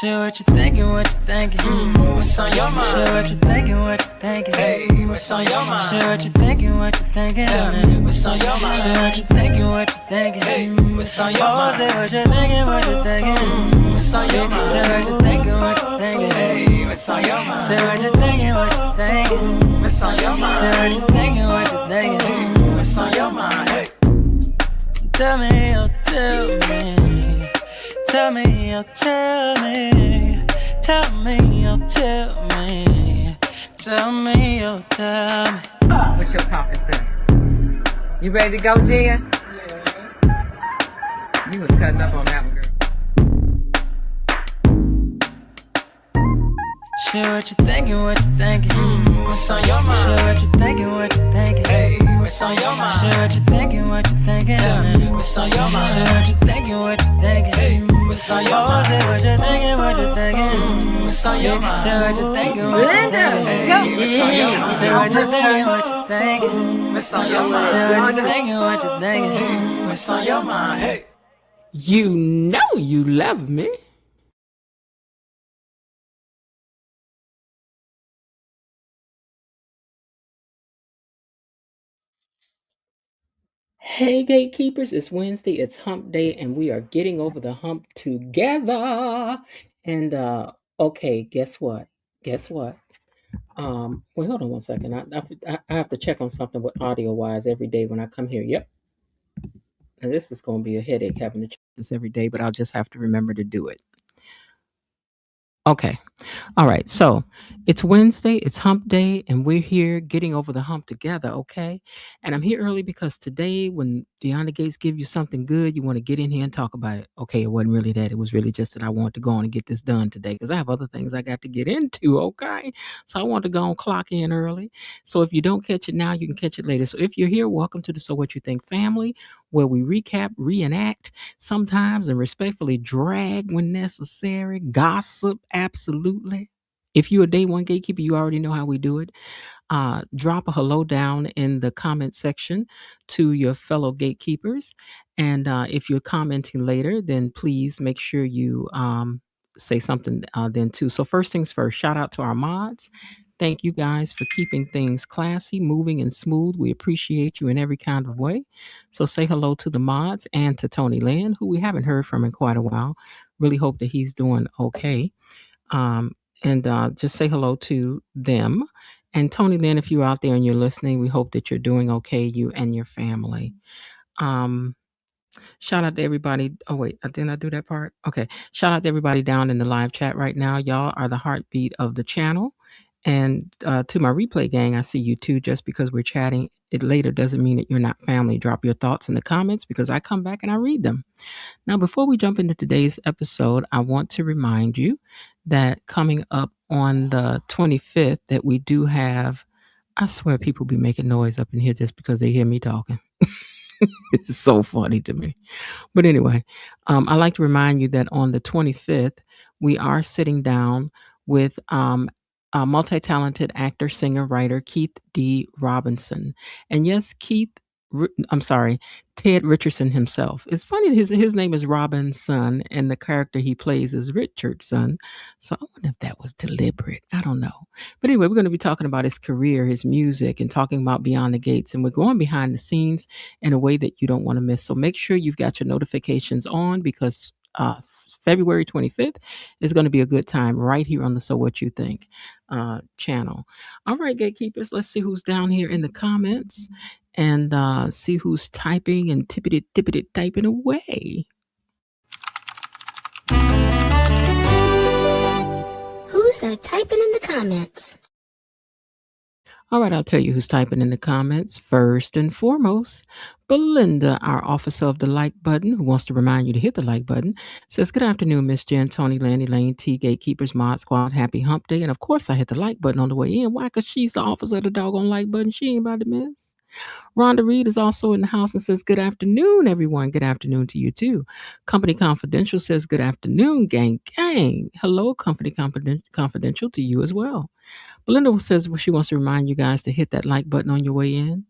Share what you thinking, what you thinking. What's on your mind? Share what you thinking, what you thinking. Hey, what's on your mind? Share what you thinking, what you thinking. Tell me, what's on your mind? Share what you thinking, what you thinking. Hey, what's on your mind? Say what you thinking, what you thinking. What's on your mind? Share what you thinking, what you thinking. Hey, what's on your mind? Share what you thinking, what you thinking. What's on your mind? Share what you thinking, what you thinking. What's on your mind? Hey, tell me, oh, tell me. Tell me, oh, tell me. Tell me, oh, tell me. Tell me, oh, tell me. What's your talking to? You ready to go, Jen? Yes. You was cutting up on that one, girl. Share what you thinking, what you thinking. What's on your mind? Share what you thinking, what you thinking. Hey, what's on your mind? Share what you thinking, what you thinking. Tell me, what's on your mind? Share what you thinking, what you thinking. Hey, what's on your mind? Say what you thinking, what you thinking. What's on your mind? Share what you thinking, what you thinking. Hey, what's on your mind? Share what you thinking, what you thinking. What's on your mind? Share what you thinking, what you thinking. What's on your mind? Hey, You know you love me. Hey, gatekeepers, it's Wednesday, it's hump day, and we are getting over the hump together. And okay, guess what? Guess what? Wait, hold on one second. I have to check on something with audio wise every day when I come here. Yep. And this is going to be a headache having to check this every day, but I'll just have to remember to do it. Okay. All right. So it's Wednesday, it's hump day, and we're here getting over the hump together. Okay. And I'm here early because today, when Deanna Gates give you something good, you want to get in here and talk about it. Okay. It wasn't really that. It was really just that I wanted to go on and get this done today because I have other things I got to get into. Okay. So I want to go and clock in early. So if you don't catch it now, you can catch it later. So if you're here, welcome to the So What You Think family, where we recap, reenact, sometimes and respectfully drag when necessary, gossip, absolutely. If you're a day one gatekeeper, you already know how we do it. Drop a hello down in the comment section to your fellow gatekeepers. And if you're commenting later, then please make sure you say something then too. So first things first, shout out to our mods. Thank you guys for keeping things classy, moving, and smooth. We appreciate you in every kind of way. So say hello to the mods and to Tony Lynn, who we haven't heard from in quite a while. Really hope that he's doing okay. Um, and just say hello to them. And Tony Lynn, if you're out there and you're listening, we hope that you're doing okay, you and your family. Shout out to everybody. Oh, wait, didn't I do that part? Okay. Shout out to everybody down in the live chat right now. Y'all are the heartbeat of the channel. And to my replay gang, I see you too. Just because we're chatting it later doesn't mean that you're not family. Drop your thoughts in the comments because I come back and I read them. Now, before we jump into today's episode, I want to remind you that coming up on the 25th, that we do have, I swear people be making noise up in here just because they hear me talking. It's so funny to me. But anyway, I like to remind you that on the 25th, we are sitting down with a multi-talented actor, singer, writer, Keith D. Robinson. And yes, Ted Richardson himself. It's funny that his name is Robinson and the character he plays is Richardson. So I wonder if that was deliberate. I don't know. But anyway, we're going to be talking about his career, his music, and talking about Beyond the Gates. And we're going behind the scenes in a way that you don't want to miss. So make sure you've got your notifications on because February 25th is going to be a good time right here on the So What You Think channel. All right, gatekeepers, let's see who's down here in the comments and see who's typing and tippity typing away. Who's that typing in the comments? All right, I'll tell you who's typing in the comments. First and foremost, Belinda, our officer of the like button, who wants to remind you to hit the like button, says, "Good afternoon, Miss Jen, Tony, Lanny, Lane, T, Gatekeepers, Mod Squad, Happy Hump Day." And of course, I hit the like button on the way in. Why? Because she's the officer of the doggone like button. She ain't about to miss. Rhonda Reed is also in the house and says, "Good afternoon, everyone." Good afternoon to you, too. Company Confidential says, "Good afternoon, gang, gang." Hello, Company Confidential to you as well. Belinda says she wants to remind you guys to hit that like button on your way in.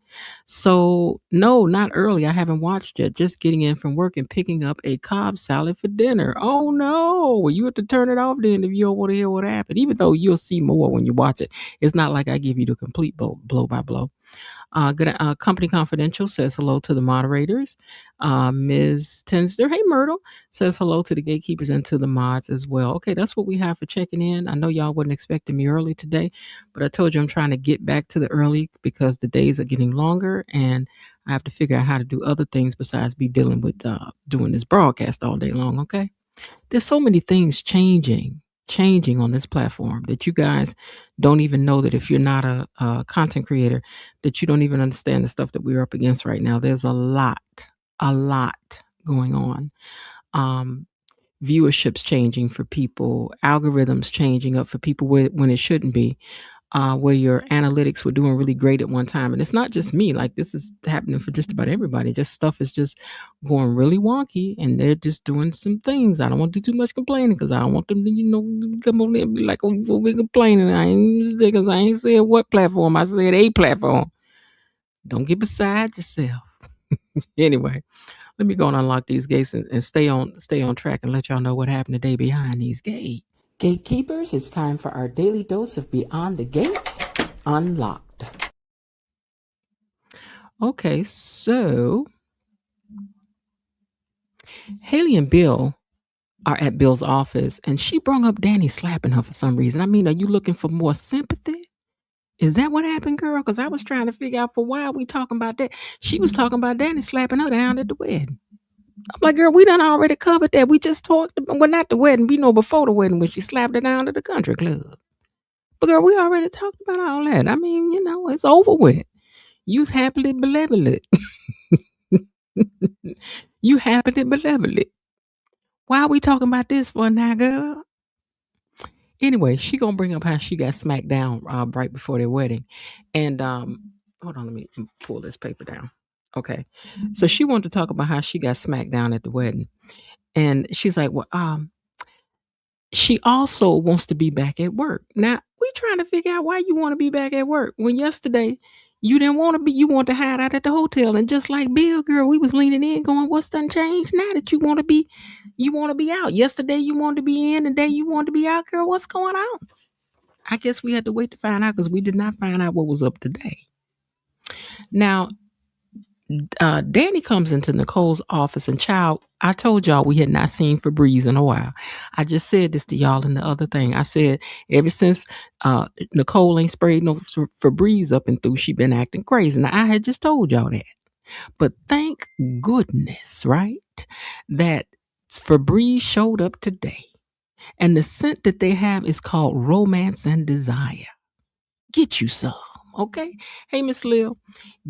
So, no, not early. I haven't watched yet. Just getting in from work and picking up a Cobb salad for dinner. Oh, no. Well, you have to turn it off then if you don't want to hear what happened. Even though you'll see more when you watch it. It's not like I give you the complete blow by blow. Good Company Confidential says hello to the moderators. Ms. Tenster, hey Myrtle, says hello to the gatekeepers and to the mods as well. Okay, that's what we have for checking in. I know y'all wasn't expecting me early today, but I told you I'm trying to get back to the early because the days are getting longer and I have to figure out how to do other things besides be dealing with doing this broadcast all day long. Okay, there's so many things changing on this platform that you guys don't even know, that if you're not a content creator, that you don't even understand the stuff that we're up against right now. There's a lot going on. Viewership's changing for people, algorithms changing up for people when it shouldn't be. Where your analytics were doing really great at one time. And it's not just me, like this is happening for just about everybody. Just stuff is just going really wonky and they're just doing some things. I don't want to do too much complaining because I don't want them to, come on there and be like, oh, we're complaining. I ain't said what platform. I said a platform. Don't get beside yourself. Anyway, let me go and unlock these gates and stay on track and let y'all know what happened today behind these gates. Gatekeepers, it's time for our daily dose of Beyond the Gates Unlocked. Okay, so Haley and Bill are at Bill's office, and she brung up Danny slapping her for some reason. I mean, are you looking for more sympathy? Is that what happened, girl? Because I was trying to figure out for why are we talking about that. She was talking about Danny slapping her down at the wedding. I'm like, girl, we done already covered that. We just talked about, well, not the wedding. We know before the wedding when she slapped her down at the country club. But girl, we already talked about all that. I mean, it's over with. You's happily benevolent. You happily benevolent. Why are we talking about this for now, girl? Anyway, she gonna bring up how she got smacked down right before their wedding. And hold on, let me pull this paper down. Okay. So she wanted to talk about how she got smacked down at the wedding. And she's like, well, she also wants to be back at work. Now, we trying to figure out why you want to be back at work when yesterday you didn't want to be, you want to hide out at the hotel. And just like Bill, girl, we was leaning in going, what's done changed now that you want to be out? Yesterday you wanted to be in, today you want to be out, girl. What's going on? I guess we had to wait to find out because we did not find out what was up today. Now, Danny comes into Nicole's office, and child, I told y'all we had not seen Febreze in a while. I just said this to y'all in the other thing. I said ever since Nicole ain't sprayed no Febreze up and through, she been acting crazy. Now I had just told y'all that, but thank goodness, right, that Febreze showed up today, and the scent that they have is called Romance and Desire. Get you some, okay? Hey, Miss Lil.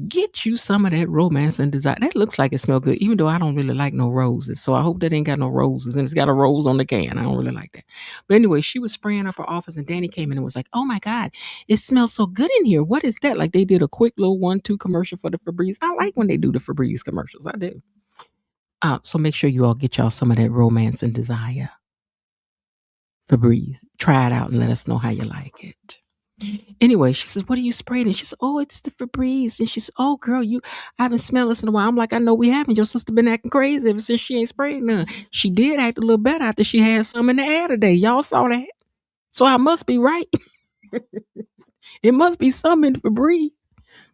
Get you some of that Romance and Desire. That looks like it smells good, even though I don't really like no roses. So I hope that ain't got no roses, and it's got a rose on the can. I don't really like that. But anyway, she was spraying up her office, and Danny came in and was like, oh my God, it smells so good in here. What is that? Like they did a quick little 1-2 commercial for the Febreze. I like when they do the Febreze commercials. I do. So make sure you all get y'all some of that Romance and Desire Febreze. Try it out and let us know how you like it. Anyway, she says, what are you spraying? And she says, oh, it's the Febreze. And she says, oh, girl, I haven't smelled this in a while. I'm like, I know we haven't. Your sister been acting crazy ever since she ain't sprayed none. She did act a little better after she had some in the air today. Y'all saw that. So I must be right. It must be some in Febreze.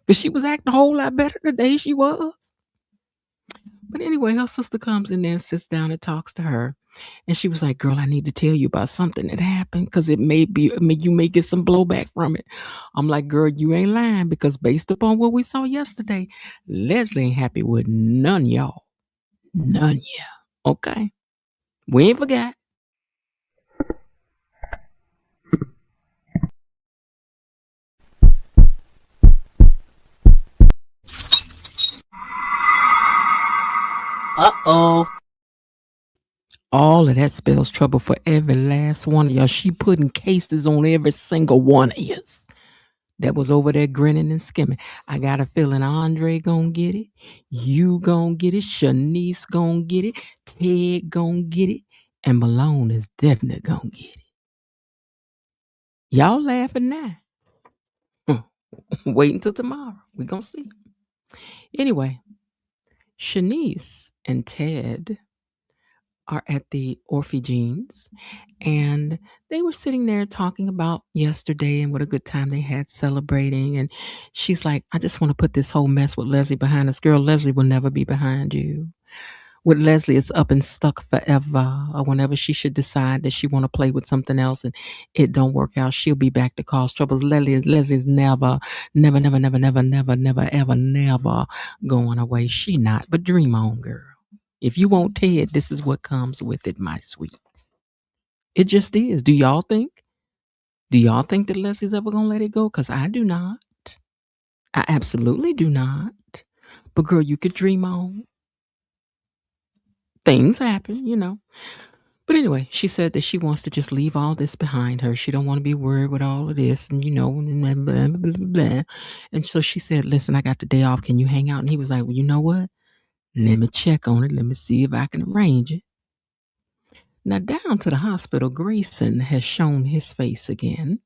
Because she was acting a whole lot better today she was. But anyway, her sister comes in there and sits down and talks to her. And she was like, girl, I need to tell you about something that happened because you may get some blowback from it. I'm like, girl, you ain't lying because based upon what we saw yesterday, Leslie ain't happy with none y'all. None yeah. Okay. We ain't forgot. Uh-oh. All of that spells trouble for every last one of y'all. She putting cases on every single one of you that was over there grinning and skimming. I got a feeling Andre gonna get it. You gonna get it. Shanice gonna get it. Ted gonna get it. And Malone is definitely gonna get it. Y'all laughing now. Wait until tomorrow. We gonna see. Anyway, Shanice and Ted are at the Orphegenes, and they were sitting there talking about yesterday and what a good time they had celebrating. And she's like, I just want to put this whole mess with Leslie behind us. Girl, Leslie will never be behind you. With Leslie, it's up and stuck forever. Or whenever she should decide that she want to play with something else and it don't work out, she'll be back to cause troubles. Leslie's never, ever going away. She not. But dream on, girl. If you want Ted, this is what comes with it, my sweet. It just is. Do y'all think? Do y'all think that Leslie's ever gonna let it go? Because I do not. I absolutely do not. But girl, you could dream on. Things happen, you know. But anyway, she said that she wants to just leave all this behind her. She don't want to be worried with all of this, and you know, blah, blah, blah, blah, blah. And so she said, "Listen, I got the day off. Can you hang out?" And he was like, "Well, you know what? Let me check on it. Let me see if I can arrange it." Now, down to the hospital, Grayson has shown his face again,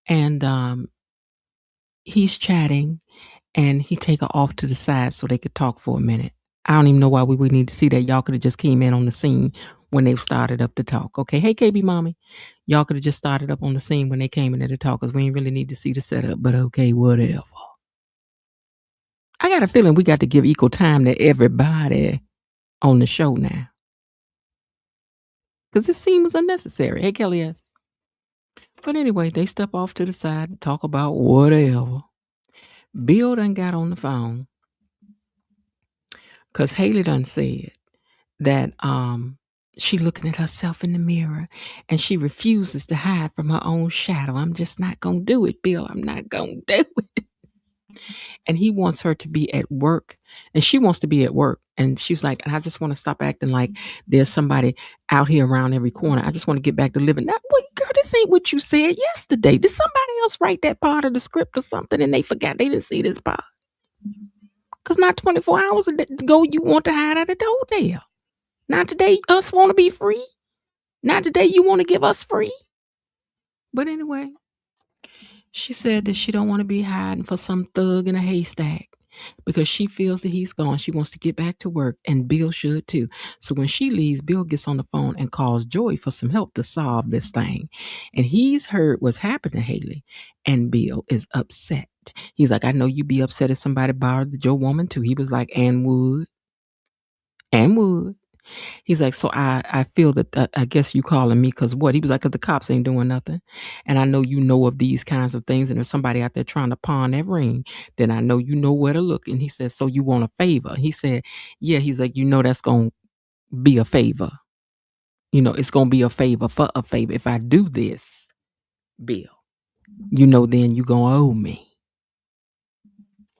and he's chatting, and he take her off to the side so they could talk for a minute. I don't even know why we would need to see that. Y'all could have just came in on the scene when they started up to talk. Okay, hey KB mommy, y'all could have just started up on the scene when they came in there to talk, because we ain't really need to see the setup. But okay, whatever. I got a feeling we got to give equal time to everybody on the show now, because this scene was unnecessary. Hey Kelly S. But anyway, they step off to the side and talk about whatever. Bill done got on the phone because Haley done said that she looking at herself in the mirror and she refuses to hide from her own shadow. I'm just not gonna do it, Bill. I'm not gonna do it. And he wants her to be at work, and she wants to be at work. And she's like, I just want to stop acting like there's somebody out here around every corner. I just want to get back to living. Now, wait, girl, this ain't what you said yesterday. Did somebody else write that part of the script or something and they forgot they didn't see this part? Because not 24 hours ago, you want to hide out of the hotel. Not today, us want to be free. Not today, you want to give us free. But anyway, she said that she don't want to be hiding for some thug in a haystack because she feels that he's gone. She wants to get back to work, and Bill should too. So when she leaves, Bill gets on the phone and calls Joey for some help to solve this thing. And he's heard what's happened to Haley, and Bill is upset. He's like, I know you be upset if somebody borrowed your woman too. He was like, and would. He's like, so I feel that I guess you calling me because what? He was like, because the cops ain't doing nothing. And I know you know of these kinds of things. And if somebody out there trying to pawn that ring, then I know you know where to look. And he said, so you want a favor? He said, yeah. He's like, you know that's going to be a favor. You know, it's going to be a favor for a favor. If I do this, Bill, you know, then you going to owe me.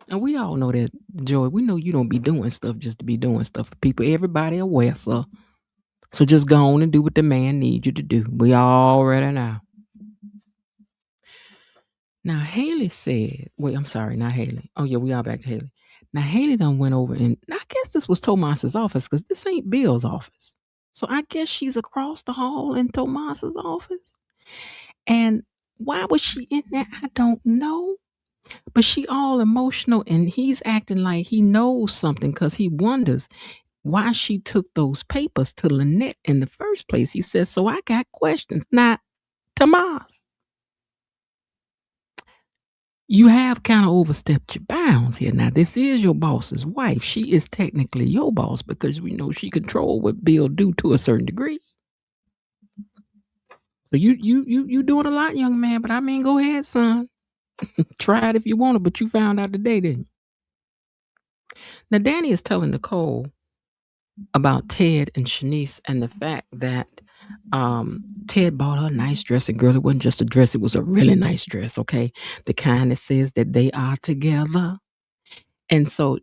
And we all know that, Joy. We know you don't be doing stuff just to be doing stuff for people. Everybody aware, sir. So just go on and do what the man needs you to do. We already know. Now, Haley said, wait, I'm sorry, not Haley. Oh, yeah, we are back to Haley. Now, Haley done went over, and I guess this was Tomas's office because this ain't Bill's office. So I guess she's across the hall in Tomas's office. And why was she in there? I don't know. But she all emotional, and he's acting like he knows something because he wonders why she took those papers to Lynette in the first place. He says, so I got questions. Now, Tomas, you have kind of overstepped your bounds here. Now, this is your boss's wife. She is technically your boss because we know she control what Bill do to a certain degree. So you doing a lot, young man, but I mean, go ahead, son. Try it if you want to, but you found out today, didn't you? Now, Danny is telling Nicole about Ted and Shanice and the fact that Ted bought her a nice dress, and girl, it wasn't just a dress, it was a really nice dress, okay? The kind that says that they are together. And so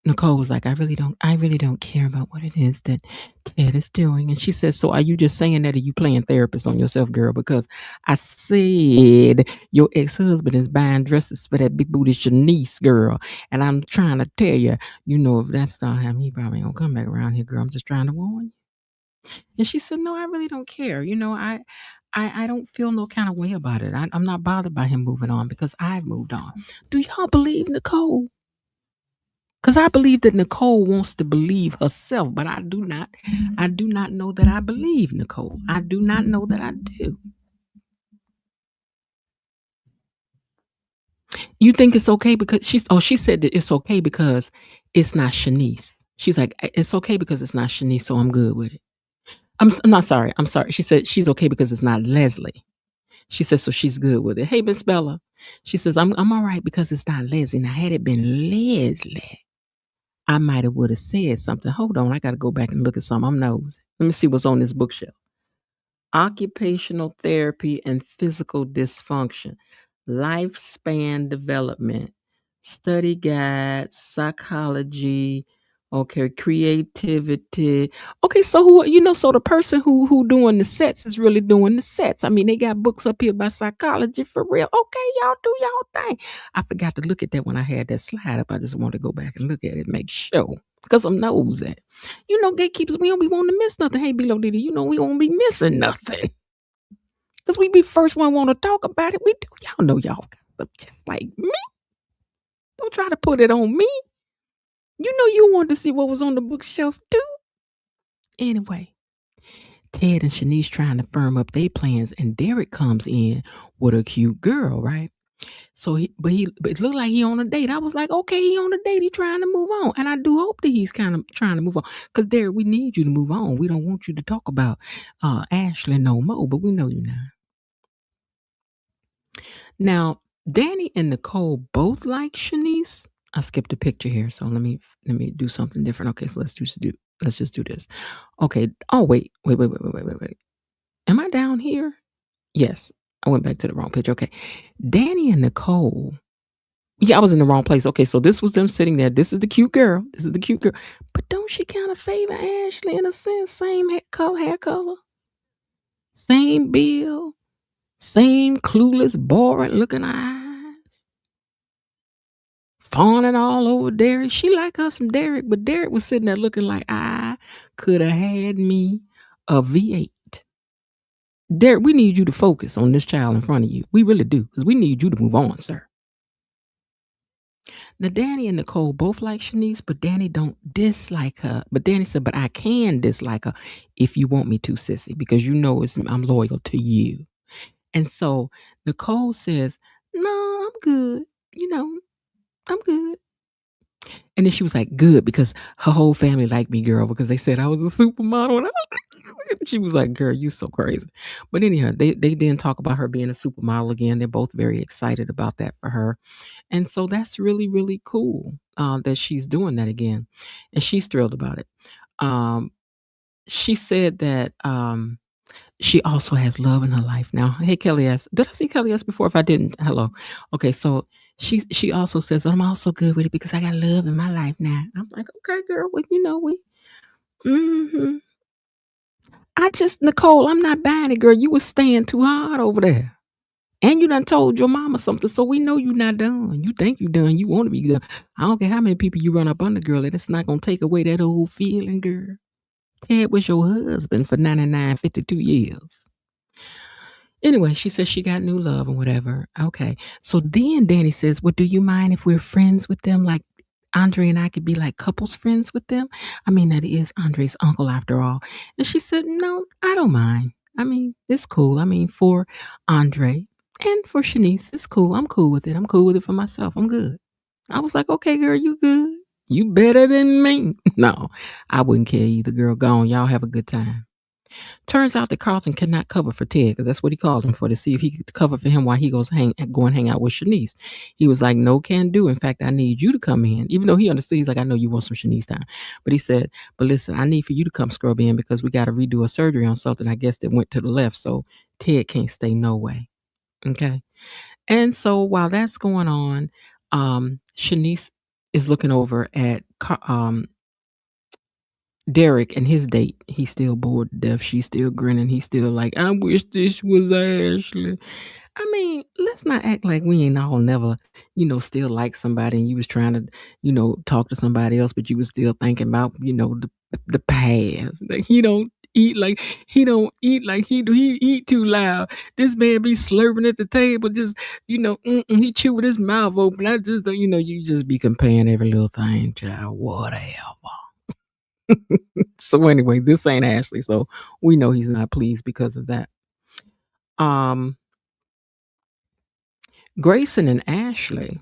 Nicole was like, I really don't care about what it is that Ted is doing. And she says, so are you just saying that, or are you playing therapist on yourself, girl? Because I said your ex-husband is buying dresses for that big booty Shanice, girl. And I'm trying to tell you, you know, if that's not him, he probably ain't gonna come back around here, girl. I'm just trying to warn you. And she said, no, I really don't care. I don't feel no kind of way about it. I'm not bothered by him moving on because I've moved on. Do y'all believe Nicole? Because I believe that Nicole wants to believe herself, but I do not. I do not know that I believe Nicole. I do not know that I do. You think it's okay because she said that it's okay because it's not Shanice. She's like, it's okay because it's not Shanice, so I'm good with it. I'm not sorry. I'm sorry. She said she's okay because it's not Leslie. She says so she's good with it. Hey, Miss Bella. She says, I'm all right because it's not Leslie. Now, had it been Leslie, I might have would have said something. Hold on, I gotta go back and look at something. I'm nosy. Let me see what's on this bookshelf. Occupational therapy and physical dysfunction, lifespan development, study guide, psychology, okay, creativity. Okay, so so the person who doing the sets is really doing the sets. I mean, they got books up here by psychology for real. Okay, y'all do y'all thing. I forgot to look at that when I had that slide up. I just want to go back and look at it, make sure. Because I'm nosy. Gatekeepers, we don't be wanting to miss nothing. Hey, Below Diddy, we won't be missing nothing. Because we be first one want to talk about it. We do. Y'all know y'all got stuff just like me. Don't try to put it on me. You wanted to see what was on the bookshelf too. Anyway, Ted and Shanice trying to firm up their plans, and Derek comes in with a cute girl, right? So it looked like he on a date. I was like, okay, he on a date. He trying to move on. And I do hope that he's kind of trying to move on. Because Derek, we need you to move on. We don't want you to talk about Ashley no more, but we know you now. Now, Danny and Nicole both like Shanice. I skipped a picture here, so let me do something different. Okay, so let's just do this. Okay. Oh, wait. Am I down here? Yes. I went back to the wrong picture. Okay. Danny and Nicole. Yeah, I was in the wrong place. Okay, so this was them sitting there. This is the cute girl. But don't she kind of favor Ashley in a sense? Same hair color. Same build. Same clueless, boring looking eyes. Fawning all over Derek. She like her some Derek, but Derek was sitting there looking like I could have had me a V8. Derek, we need you to focus on this child in front of you. We really do, because we need you to move on, sir. Now, Danny and Nicole both like Shanice, but Danny don't dislike her. But Danny said, but I can dislike her if you want me to, sissy, because I'm loyal to you. And so Nicole says, no, I'm good. I'm good. And then she was like, good, because her whole family liked me, girl, because they said I was a supermodel. And she was like, girl, you so crazy. But anyhow, they didn't talk about her being a supermodel again. They're both very excited about that for her. And so that's really, really cool that she's doing that again. And she's thrilled about it. She said that she also has love in her life now. Hey, Kelly S. Did I see Kelly S before? If I didn't, hello. Okay, so she also says, I'm also good with it because I got love in my life now. I'm like, okay, girl, well, Nicole, I'm not buying it, girl. You was staying too hard over there. And you done told your mama something, so we know you not done. You think you done. You want to be done. I don't care how many people you run up under, girl. That's not going to take away that old feeling, girl. Ted was your husband for 52 years. Anyway, she says she got new love and whatever. Okay. So then Danny says, well, do you mind if we're friends with them? Like Andre and I could be like couples friends with them? I mean, that is Andre's uncle after all. And she said, no, I don't mind. I mean, it's cool. I mean, for Andre and for Shanice, it's cool. I'm cool with it. I'm cool with it for myself. I'm good. I was like, okay, girl, you good. You better than me. No, I wouldn't care either, girl. Go on. Y'all have a good time. Turns out that Carlton could not cover for Ted, because that's what he called him for, to see if he could cover for him while he go and hang out with Shanice. He was like, no, can do. In fact, I need you to come in. Even though he understood, he's like, I know you want some Shanice time. But he said, but listen, I need for you to come scrub in because we got to redo a surgery on something, I guess, that went to the left. So Ted can't stay no way. Okay. And so while that's going on, Shanice is looking over at Derek and his date. He's still bored to death. She's still grinning. He's still like, I wish this was Ashley. I mean, let's not act like we ain't all never, still like somebody and you was trying to, talk to somebody else, but you was still thinking about, the past. Like, eat like he don't eat like he do. He eat too loud. This man be slurping at the table, just he chew with his mouth open. I just don't, you just be comparing every little thing, child. Whatever. So anyway, this ain't Ashley, so we know he's not pleased because of that. Grayson and Ashley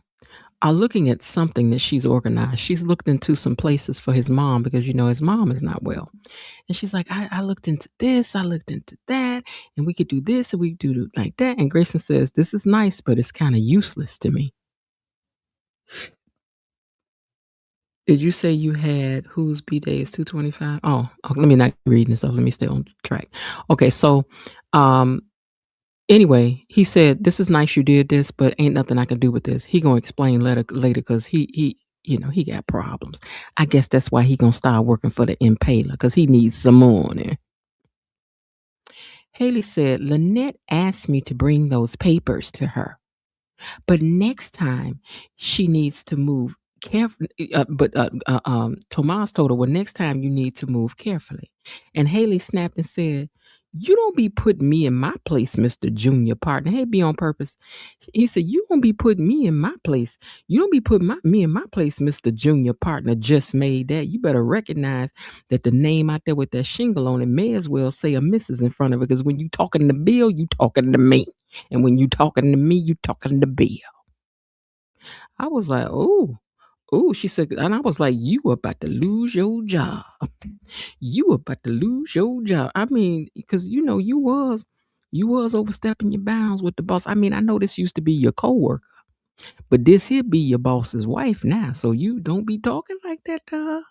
are looking at something that she's organized. She's looked into some places for his mom because his mom is not well. And she's like, I looked into this, I looked into that, and we could do this and we could do like that. And Grayson says, this is nice, but it's kind of useless to me. Did you say you had whose B-Day is 225? Oh, let me not read this stuff. Let me stay on track. Okay, so anyway, he said, this is nice you did this, but ain't nothing I can do with this. He gonna explain later because he got problems. I guess that's why he gonna start working for the impaler because he needs some money. Haley said, Lynette asked me to bring those papers to her, but next time she needs to move carefully. Tomas told her, well, next time you need to move carefully. And Haley snapped and said, you don't be putting me in my place, Mr. Junior Partner. Hey, be on purpose. He said, you don't be putting me in my place. You don't be putting me in my place, Mr. Junior Partner. Just made that. You better recognize that the name out there with that shingle on it may as well say a Mrs. in front of it. Because when you talking to Bill, you talking to me. And when you talking to me, you talking to Bill. I was like, oh, she said, and I was like, you about to lose your job. You about to lose your job. I mean, because you was overstepping your bounds with the boss. I mean, I know this used to be your coworker, but this here be your boss's wife now. So you don't be talking like that to her.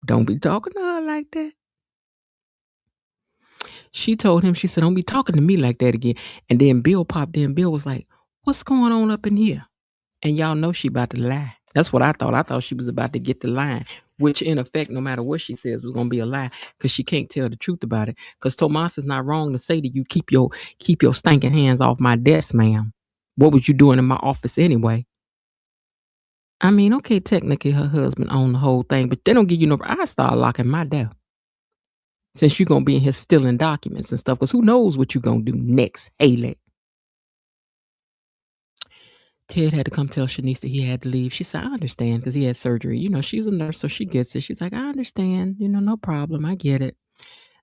Don't be talking to her like that. She told him, she said, don't be talking to me like that again. And then Bill popped in. Bill was like, what's going on up in here? And y'all know she about to lie. That's what I thought. I thought she was about to get the line, which in effect, no matter what she says, was going to be a lie because she can't tell the truth about it. Because Tomas is not wrong to say to you, keep your stinking hands off my desk, ma'am. What was you doing in my office anyway? I mean, okay, technically her husband owned the whole thing, but they don't give you no. I start locking my door since you're going to be in here stealing documents and stuff. Because who knows what you're going to do next, Haley? Ted had to come tell Shanice that he had to leave. She said, I understand because he had surgery. She's a nurse, so she gets it. She's like, I understand. No problem. I get it.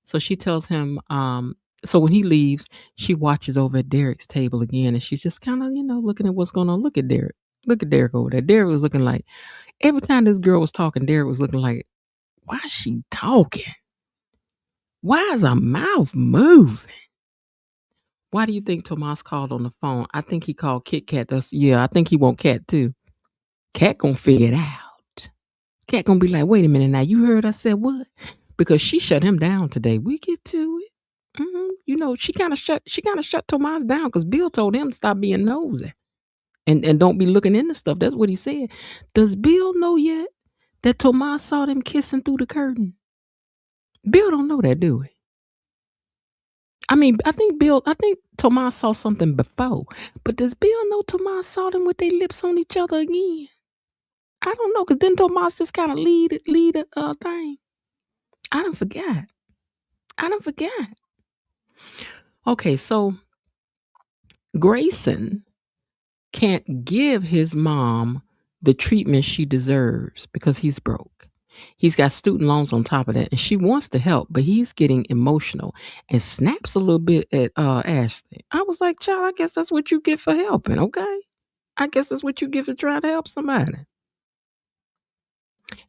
So she tells him, so when he leaves, she watches over at Derek's table again. And she's just kind of, looking at what's going on. Look at Derek. Look at Derek over there. Derek was looking like, every time this girl was talking, Derek was looking like, why is she talking? Why is her mouth moving? Why do you think Tomas called on the phone? I think he called Kit Kat. I think he want Kat too. Kat gonna figure it out. Kat gonna be like, wait a minute now, you heard I said what? Because she shut him down today. We get to it. She kind of shut Tomas down because Bill told him to stop being nosy and don't be looking into stuff. That's what he said. Does Bill know yet that Tomas saw them kissing through the curtain? Bill don't know that, do we? I mean, I think Tomas saw something before, but does Bill know Tomas saw them with their lips on each other again? I don't know, because didn't Tomas just kind of lead a thing? I done forgot. Okay, so Grayson can't give his mom the treatment she deserves because he's broke. He's got student loans on top of that, and she wants to help, but he's getting emotional and snaps a little bit at Ashley. I was like, child, I guess that's what you get for helping, okay? I guess that's what you get for trying to help somebody.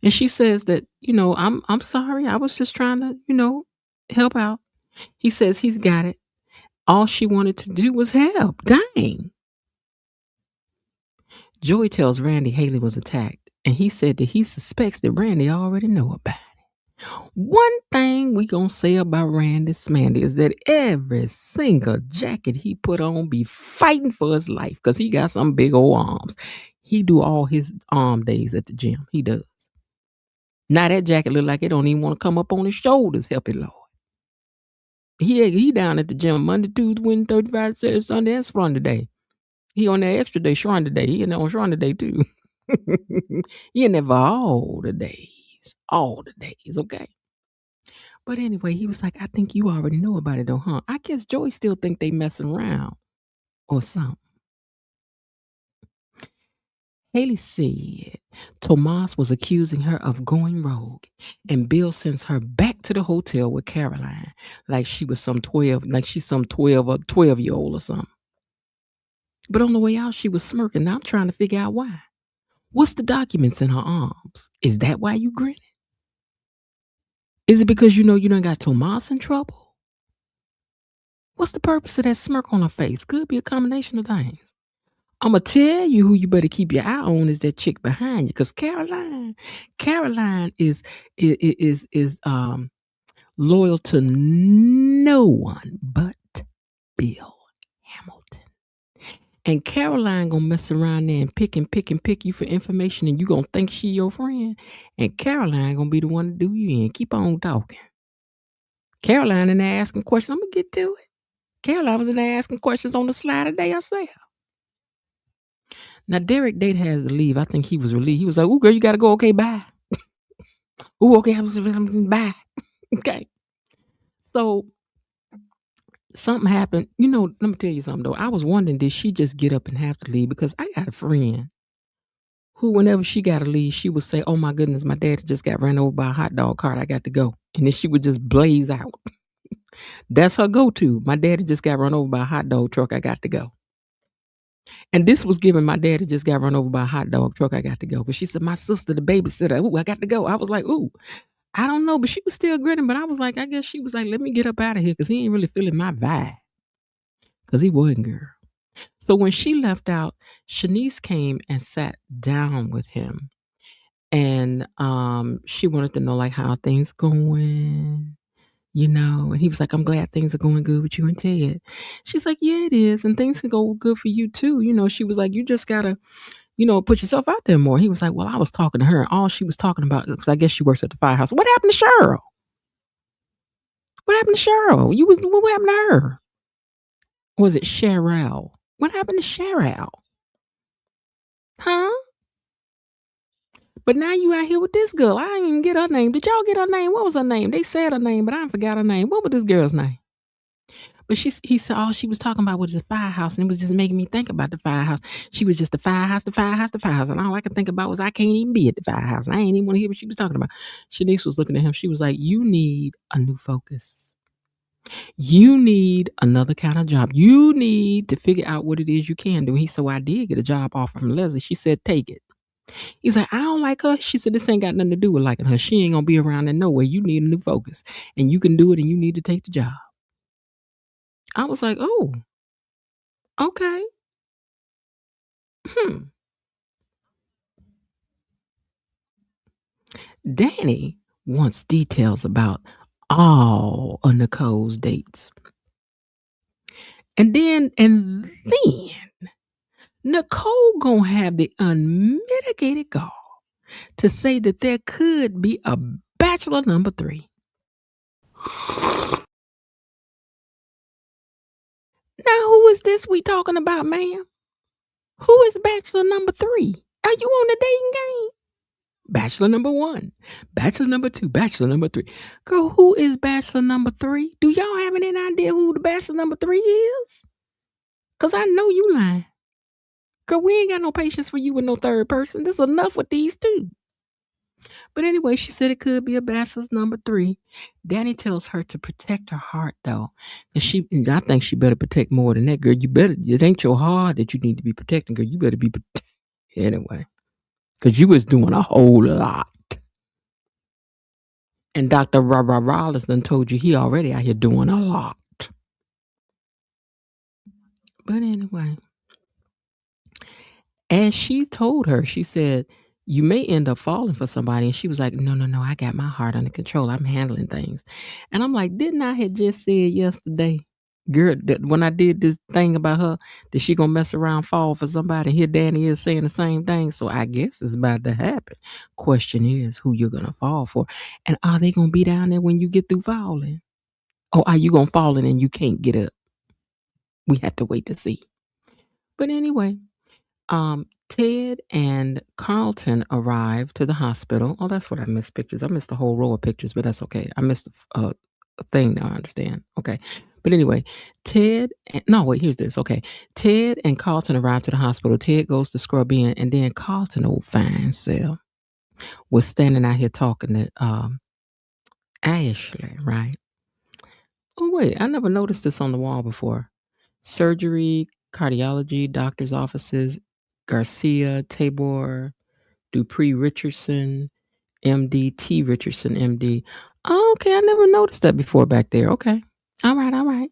And she says that, I'm sorry. I was just trying to, help out. He says he's got it. All she wanted to do was help. Dang. Joey tells Randy Haley was attacked, and he said that he suspects that Randy already know about it. One thing we gonna say about Randy Smandy is that every single jacket he put on be fighting for his life because he got some big old arms. He do all his arm days at the gym. He does. Now that jacket look like it don't even want to come up on his shoulders, help it Lord. He down at the gym Monday, Tuesday, Wednesday, Thursday, Friday, Saturday, Sunday, and Sunday day. He on that extra day, Shrine day. He in there on Shrine day too. He in there for all the days, okay? But anyway, he was like, I think you already know about it though, huh? I guess Joey still think they messing around or something. Haley said Tomas was accusing her of going rogue, and Bill sends her back to the hotel with Caroline, like she was some 12, like she's some 12 or 12-year-old or something. But on the way out, she was smirking. Now I'm trying to figure out why. What's the documents in her arms? Is that why you grinning? Is it because you know you done got Tomas in trouble? What's the purpose of that smirk on her face? Could be a combination of things. I'ma tell you who you better keep your eye on is that chick behind you, because Caroline is loyal to no one but Bill Hamilton. And Caroline gonna mess around there and pick you for information, and you gonna think she your friend. And Caroline gonna be the one to do you in. Keep on talking. Caroline in there asking questions. I'm gonna get to it. Caroline was in there asking questions on the slide today herself. Now Derek Date has to leave. I think he was relieved. He was like, "Ooh, girl, you gotta go. Okay, bye." Ooh, okay, I'm bye. Okay. So something happened. You know, let me tell you something though. I was wondering, did she just get up and have to leave? Because I got a friend who, whenever she got to leave, she would say, "Oh my goodness, my daddy just got ran over by a hot dog cart. I got to go." And then she would just blaze out. That's her go-to. My daddy just got run over by a hot dog truck. I got to go. And this was given my daddy just got run over by a hot dog truck. I got to go. But she said, my sister, the babysitter, ooh, I got to go. I was like, ooh, I don't know. But she was still grinning. But I was like, I guess she was like, let me get up out of here because he ain't really feeling my vibe. Because he wasn't, girl. So when she left out, Shanice came and sat down with him. And she wanted to know, like, how things going, you know. And he was like, I'm glad things are going good with you and Ted. She's like, yeah, it is. And things can go good for you, too. You know, she was like, you just got to, you know, put yourself out there more. He was like, well, I was talking to her. And all she was talking about, because I guess she works at the firehouse. What happened to Cheryl? What happened to Cheryl? What happened to her? Was it Cheryl? What happened to Cheryl? Huh? But now you out here with this girl. I didn't even get her name. Did y'all get her name? What was her name? They said her name, but I forgot her name. What was this girl's name? But he said all she was talking about was the firehouse, and it was just making me think about the firehouse. She was just the firehouse. And all I could think about was I can't even be at the firehouse. I ain't even want to hear what she was talking about. Shanice was looking at him. She was like, you need a new focus. You need another kind of job. You need to figure out what it is you can do. He said, well, I did get a job offer from Leslie. She said, take it. He's like, I don't like her. She said, this ain't got nothing to do with liking her. She ain't going to be around there nowhere. You need a new focus. And you can do it, and you need to take the job. I was like, oh, okay. Danny wants details about all of Nicole's dates. And then Nicole gonna have the unmitigated gall to say that there could be a bachelor number 3. Now, who is this we talking about, ma'am? Who is bachelor number 3? Are you on the dating game? Bachelor number 1, bachelor number 2, bachelor number 3. Girl, who is bachelor number 3? Do y'all have any idea who the bachelor number 3 is? Because I know you lying. Girl, we ain't got no patience for you with no third person. This is enough with these 2. But anyway, she said it could be a bachelor's number 3. Danny tells her to protect her heart, though. And I think she better protect more than that, girl. It ain't your heart that you need to be protecting, girl. You better be anyway. Because you was doing a whole lot. And Dr. Rollins done told you he already out here doing a lot. But anyway, as she told her, she said, you may end up falling for somebody. And she was like, no, I got my heart under control. I'm handling things. And I'm like, didn't I had just said yesterday, girl, that when I did this thing about her, that she gonna mess around, fall for somebody? Here Danny is saying the same thing. So I guess it's about to happen. Question is who you're gonna fall for. And are they gonna be down there when you get through falling? Or are you gonna fall in and you can't get up? We have to wait to see. But anyway, Ted and Carlton arrived to the hospital. Oh, that's what I missed pictures. I missed a whole row of pictures, but that's okay. I missed a thing now, I understand. Okay. But anyway, here's this. Okay. Ted and Carlton arrived to the hospital. Ted goes to scrub in, and then Carlton, old fine self, was standing out here talking to Ashley, right? Oh, wait, I never noticed this on the wall before. Surgery, cardiology, doctor's offices, Garcia, Tabor, Dupree Richardson, MD, T. Richardson, MD. Oh, okay, I never noticed that before back there. Okay. All right, all right.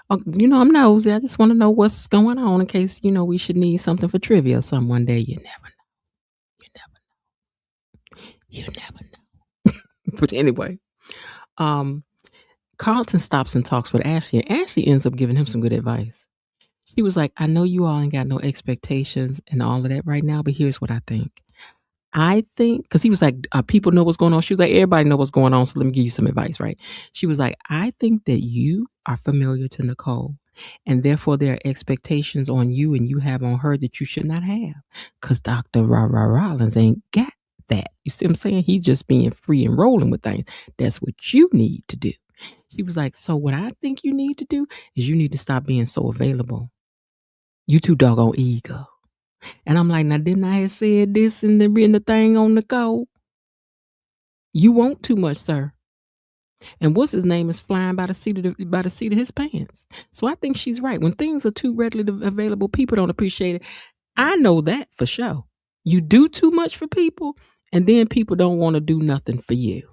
I'm nosy. I just want to know what's going on in case, we should need something for trivia or something one day. You never know. You never know. But anyway, Carlton stops and talks with Ashley, and Ashley ends up giving him some good advice. She was like, I know you all ain't got no expectations and all of that right now, but here's what I think. I think, because he was like, people know what's going on. She was like, everybody know what's going on, so let me give you some advice, right? She was like, I think that you are familiar to Nicole, and therefore there are expectations on you and you have on her that you should not have, because Dr. Rollins ain't got that. You see what I'm saying? He's just being free and rolling with things. That's what you need to do. She was like, so what I think you need to do is you need to stop being so available. You too doggone eager. And I'm like, now didn't I have said this in the thing on the code? You want too much, sir. And what's his name is flying by the seat of his pants. So I think she's right. When things are too readily available, people don't appreciate it. I know that for sure. You do too much for people, and then people don't want to do nothing for you.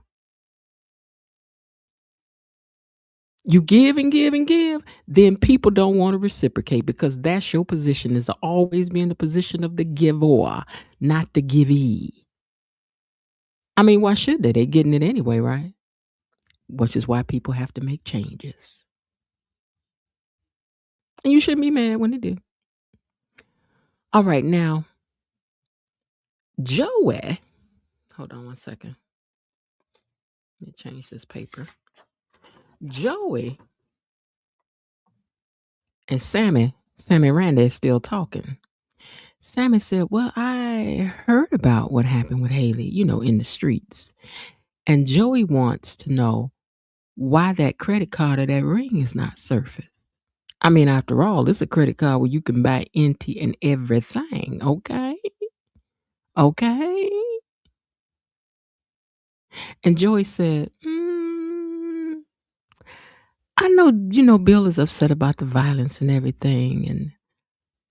You give and give and give, then people don't want to reciprocate because that's your position, is to always be in the position of the giver, not the givee. I mean, why should they? They're getting it anyway, right? Which is why people have to make changes. And you shouldn't be mad when they do. All right, now, Joey. Hold on one second. Let me change this paper. Joey and Sammy Randa is still talking. Sammy said, well, I heard about what happened with Haley, in the streets. And Joey wants to know why that credit card or that ring is not surfaced. I mean, after all, it's a credit card where you can buy any and everything, okay? Okay? And Joey said, I know, Bill is upset about the violence and everything, and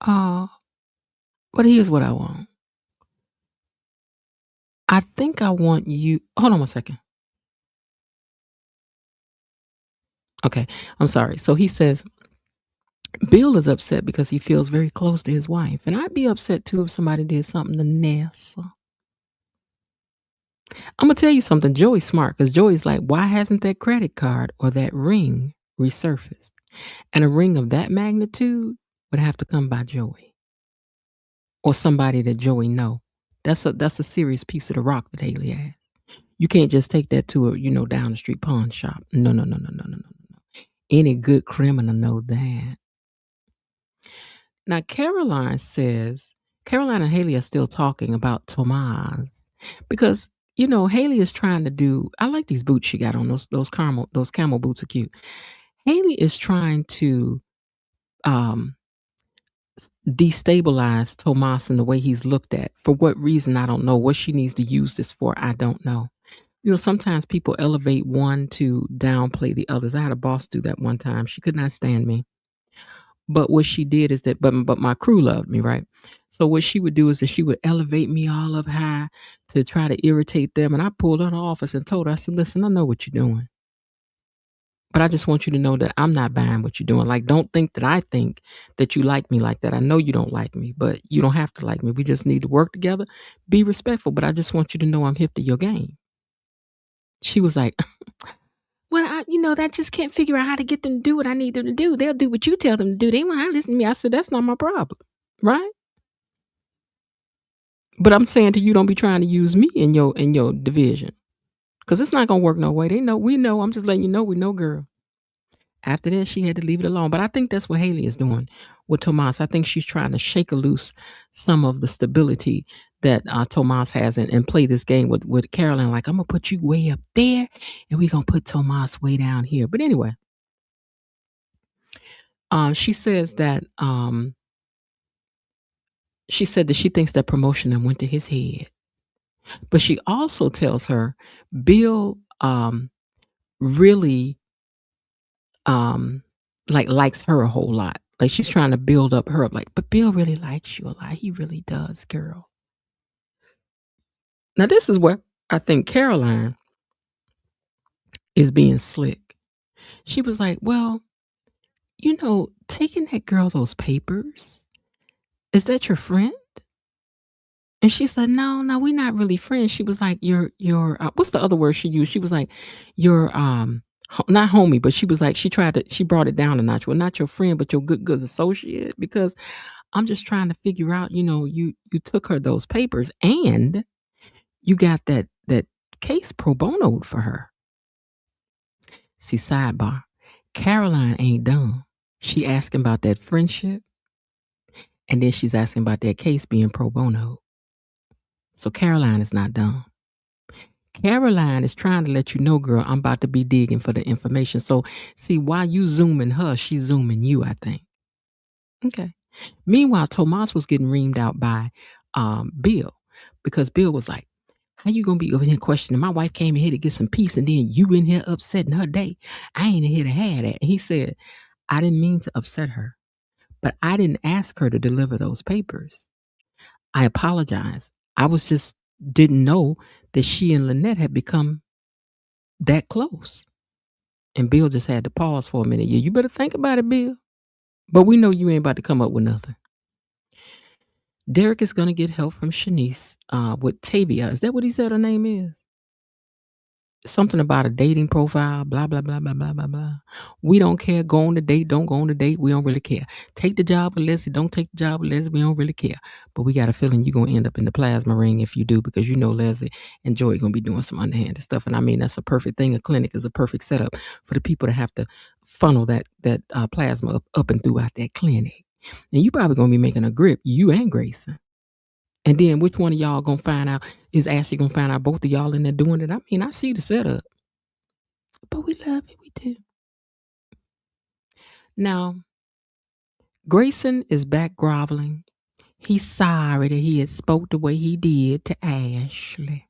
but here's what I want. I think I want you. Hold on one second. Okay, I'm sorry. So he says, Bill is upset because he feels very close to his wife, and I'd be upset too if somebody did something to Nessa. I'm gonna tell you something. Joey's smart because Joey's like, why hasn't that credit card or that ring resurfaced? And a ring of that magnitude would have to come by Joey or somebody that Joey know. That's a serious piece of the rock that Haley has. You can't just take that to a down the street pawn shop. No. Any good criminal know that. Now Caroline and Haley are still talking about Tomas because Haley is trying to do. I like these boots she got on. Those camel boots are cute. Haley is trying to destabilize Tomas in the way he's looked at. For what reason, I don't know. What she needs to use this for, I don't know. Sometimes people elevate one to downplay the others. I had a boss do that one time. She could not stand me. But what she did is that, but my crew loved me, right? So what she would do is that she would elevate me all up high to try to irritate them. And I pulled her in the office and told her, I said, listen, I know what you're doing. But I just want you to know that I'm not buying what you're doing. Like, don't think that I think that you like me like that. I know you don't like me, but you don't have to like me. We just need to work together, be respectful. But I just want you to know I'm hip to your game. She was like, well, I just can't figure out how to get them to do what I need them to do. They'll do what you tell them to do. They won't listen to me. I said, that's not my problem. Right? But I'm saying to you, don't be trying to use me in your division. Because it's not going to work no way. We know. I'm just letting you know we know, girl. After that, she had to leave it alone. But I think that's what Haley is doing. with Tomas. I think she's trying to shake loose some of the stability that Tomas has and play this game with Caroline. Like, I'm going to put you way up there and we're going to put Tomas way down here. But anyway, she says that she said that she thinks that promotion then went to his head. But she also tells her Bill really likes her a whole lot. Like, she's trying to build up her up, like, but Bill really likes you a lot. He really does, girl. Now, this is where I think Caroline is being slick. She was like, well, taking that girl those papers, is that your friend? And she said, no, we're not really friends. She was like, your what's the other word she used? She was like, your not homie, but she was like, she brought it down a notch. Well, not your friend, but your good associate, because I'm just trying to figure out, you took her those papers and you got that case pro bono for her. See, sidebar, Caroline ain't dumb. She asking about that friendship, and then she's asking about that case being pro bono. So Caroline is not dumb. Caroline is trying to let you know, girl, I'm about to be digging for the information. So, see, while you zooming her, she's zooming you, I think. Okay. Meanwhile, Tomas was getting reamed out by Bill, because Bill was like, how you going to be over here questioning? My wife came in here to get some peace, and then you in here upsetting her day. I ain't in here to have that. And he said, I didn't mean to upset her, but I didn't ask her to deliver those papers. I apologize. I didn't know that she and Lynette had become that close. And Bill just had to pause for a minute. Yeah, you better think about it, Bill. But we know you ain't about to come up with nothing. Derek is going to get help from Shanice with Tavia. Is that what he said her name is? Something about a dating profile, blah, blah, blah, blah, blah, blah, blah. We don't care. Go on the date, don't go on the date. We don't really care. Take the job with Leslie, don't take the job with Leslie. We don't really care. But we got a feeling you're going to end up in the plasma ring if you do, because Leslie and Joy are going to be doing some underhanded stuff. And I mean, that's a perfect thing. A clinic is a perfect setup for the people to have to funnel that plasma up and throughout that clinic. And you probably going to be making a grip, you and Grayson. And then which one of y'all going to find out? Is Ashley going to find out both of y'all in there doing it? I mean, I see the setup. But we love it. We do. Now, Grayson is back groveling. He's sorry that he had spoke the way he did to Ashley.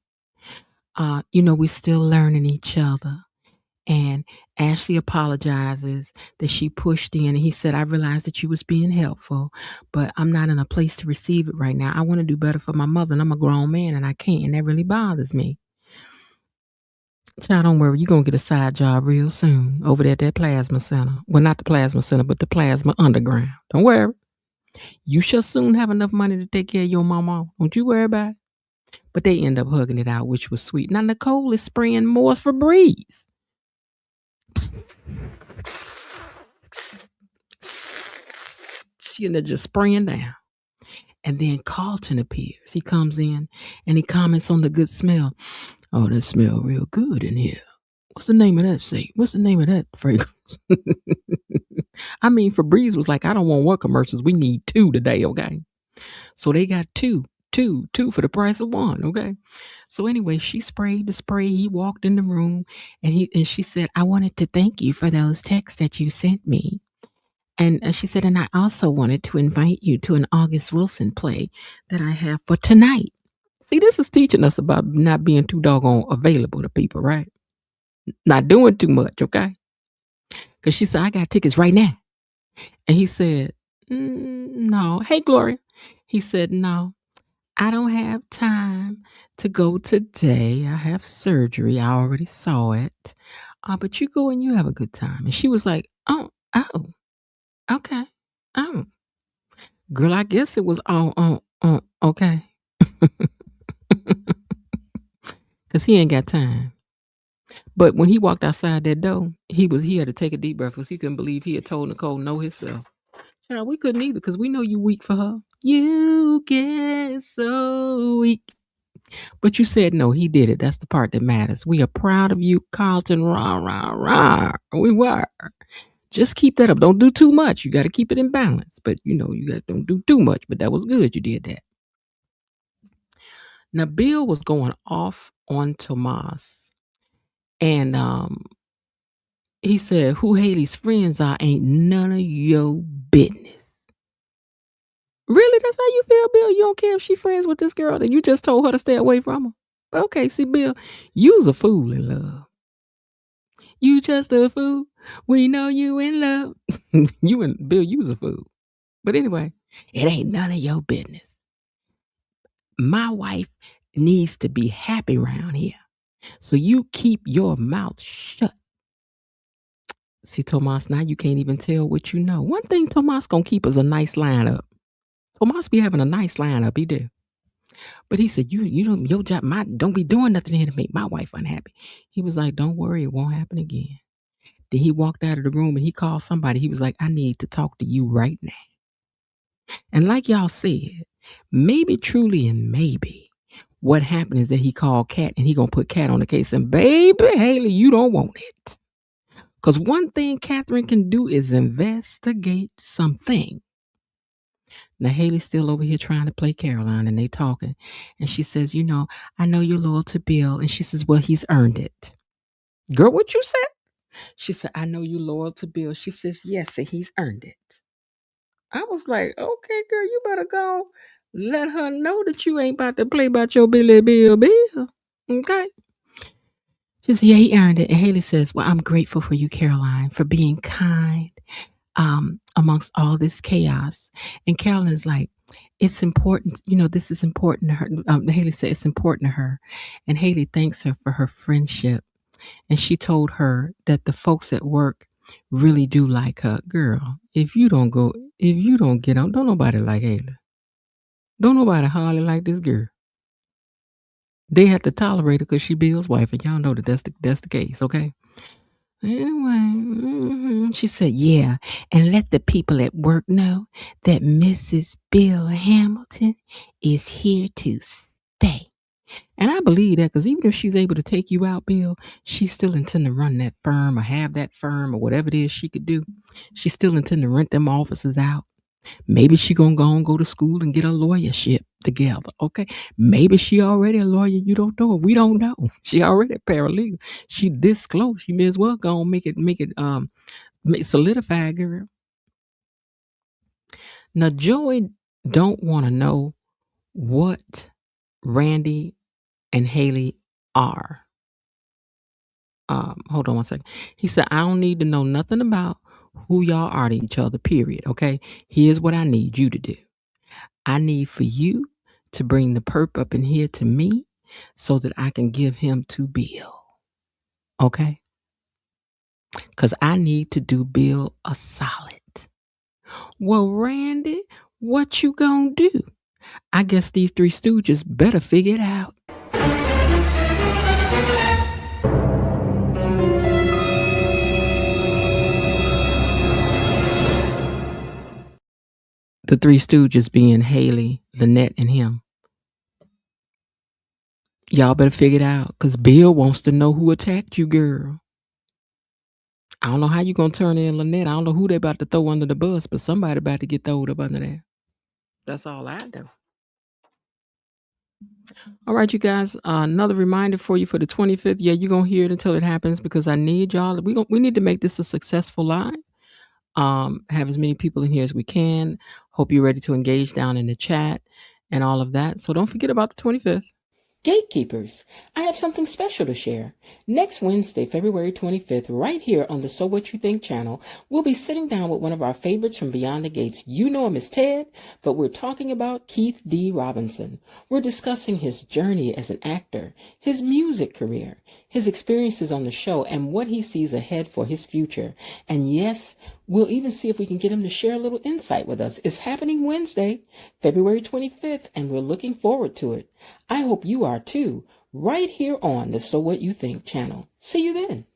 We're still learning each other. And Ashley apologizes that she pushed in. And he said, I realized that you was being helpful, but I'm not in a place to receive it right now. I want to do better for my mother, and I'm a grown man, and I can't. And that really bothers me. Child, don't worry. You're going to get a side job real soon over there at that plasma center. Well, not the plasma center, but the plasma underground. Don't worry. You shall soon have enough money to take care of your mama. Don't you worry about it. But they end up hugging it out, which was sweet. Now, Nicole is spraying Moore's Febreze. She ended up just spraying down. And then Carlton appears. He comes in and he comments on the good smell. Oh, that smell real good in here. What's the name of that safe? What's the name of that fragrance? I mean, Febreze was like, I don't want one commercials. We need 2 today, okay? So they got 2 for the price of 1, okay? So anyway, she sprayed the spray. He walked in the room and she said, I wanted to thank you for those texts that you sent me. And she said, and I also wanted to invite you to an August Wilson play that I have for tonight. See, this is teaching us about not being too doggone available to people, right? Not doing too much, okay? Because she said, I got tickets right now. And he said, no. Hey, Gloria. He said, no, I don't have time to go today. I have surgery. I already saw it. But you go and you have a good time. And she was like, oh, okay. Oh, girl, I guess it was okay. Because he ain't got time. But when he walked outside that door, he had to take a deep breath because he couldn't believe he had told Nicole no himself. Child, we couldn't either because we know you weak for her. You get so weak. But you said no, he did it. That's the part that matters. We are proud of you, Carlton. Rah, rah, rah. We were. Just keep that up. Don't do too much. You got to keep it in balance. But don't do too much. But that was good. You did that. Now Bill was going off on Tomas, and he said, "Who Haley's friends are ain't none of your business." Really, that's how you feel, Bill? You don't care if she friends with this girl that you just told her to stay away from her? But okay, see, Bill, you's a fool in love. You just a fool. We know you in love. You and Bill, you was a fool. But anyway, it ain't none of your business. My wife needs to be happy around here. So you keep your mouth shut. See, Tomas, now you can't even tell what you know. One thing Tomas gonna keep is a nice lineup. Tomas be having a nice lineup, he do. But he said, you don't, your job, don't be doing nothing here to make my wife unhappy. He was like, don't worry, it won't happen again. Then he walked out of the room and he called somebody. He was like, I need to talk to you right now. And like y'all said, maybe, truly, and maybe what happened is that he called Cat and he gonna put Cat on the case and baby, Haley, you don't want it. Because one thing Catherine can do is investigate something. Now, Haley's still over here trying to play Caroline, and they talking. And she says, I know you're loyal to Bill. And she says, well, he's earned it. Girl, what you said? She said, I know you're loyal to Bill. She says, yes, and he's earned it. I was like, okay, girl, you better go let her know that you ain't about to play about your Billy Bill. Okay? She says, yeah, he earned it. And Haley says, well, I'm grateful for you, Caroline, for being kind amongst all this chaos. And Caroline is like, it's important, this is important to her. Haley said it's important to her. And Haley thanks her for her friendship. And she told her that the folks at work really do like her. Girl, if you don't get on, don't nobody like Haley. Don't nobody hardly like this girl. They have to tolerate her because she Bill's wife, and y'all know that that's the case, okay? Anyway, she said, yeah, and let the people at work know that Mrs. Bill Hamilton is here to stay. And I believe that because even if she's able to take you out, Bill, she still intend to run that firm or have that firm or whatever it is she could do. She still intend to rent them offices out. Maybe she gonna go to school and get a lawyership together, okay? Maybe she already a lawyer, you don't know. We don't know. She already a paralegal. She this close. You may as well go and make it solidify, girl. Now Joey don't want to know what Randy and Haley are. Hold on one second. He said, I don't need to know nothing about who y'all are to each other, period. Okay. Here's what I need you to do. I need for you to bring the perp up in here to me so that I can give him to Bill. Okay? Because I need to do Bill a solid. Well, Randy, what you gonna do? I guess these three stooges better figure it out. The three stooges being Haley, Lynette, and him. Y'all better figure it out because Bill wants to know who attacked you, girl. I don't know how you going to turn in Lynette. I don't know who they about to throw under the bus, but somebody about to get thrown up under there. That's all I know. All right, you guys. Another reminder for you for the 25th. Yeah, you're going to hear it until it happens because I need y'all. We need to make this a successful live. Have as many people in here as we can. Hope you're ready to engage down in the chat and all of that. So don't forget about the 25th. Gatekeepers, I have something special to share. Next Wednesday, February 25th, right here on the So What You Think channel, we'll be sitting down with one of our favorites from Beyond the Gates. You know him as Ted, but we're talking about Keith D. Robinson. We're discussing his journey as an actor, his music career, his experiences on the show, and what he sees ahead for his future. And yes, we'll even see if we can get him to share a little insight with us. It's happening Wednesday, February 25th, and we're looking forward to it. I hope you are too, right here on the So What You Think channel. See you then.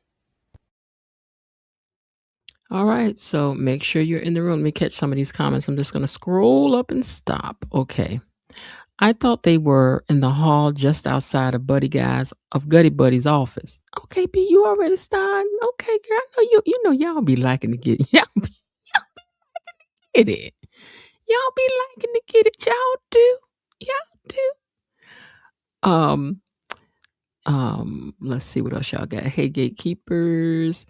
All right, so make sure you're in the room. Let me catch some of these comments. I'm just going to scroll up and stop. Okay. I thought they were in the hall just outside of Gutty Buddy's office. Okay, B, you already starting? Okay, girl, I know you know y'all be liking to get get it. Y'all be liking to get it. Y'all do. Y'all do. Let's see what else y'all got. Hey, gatekeepers.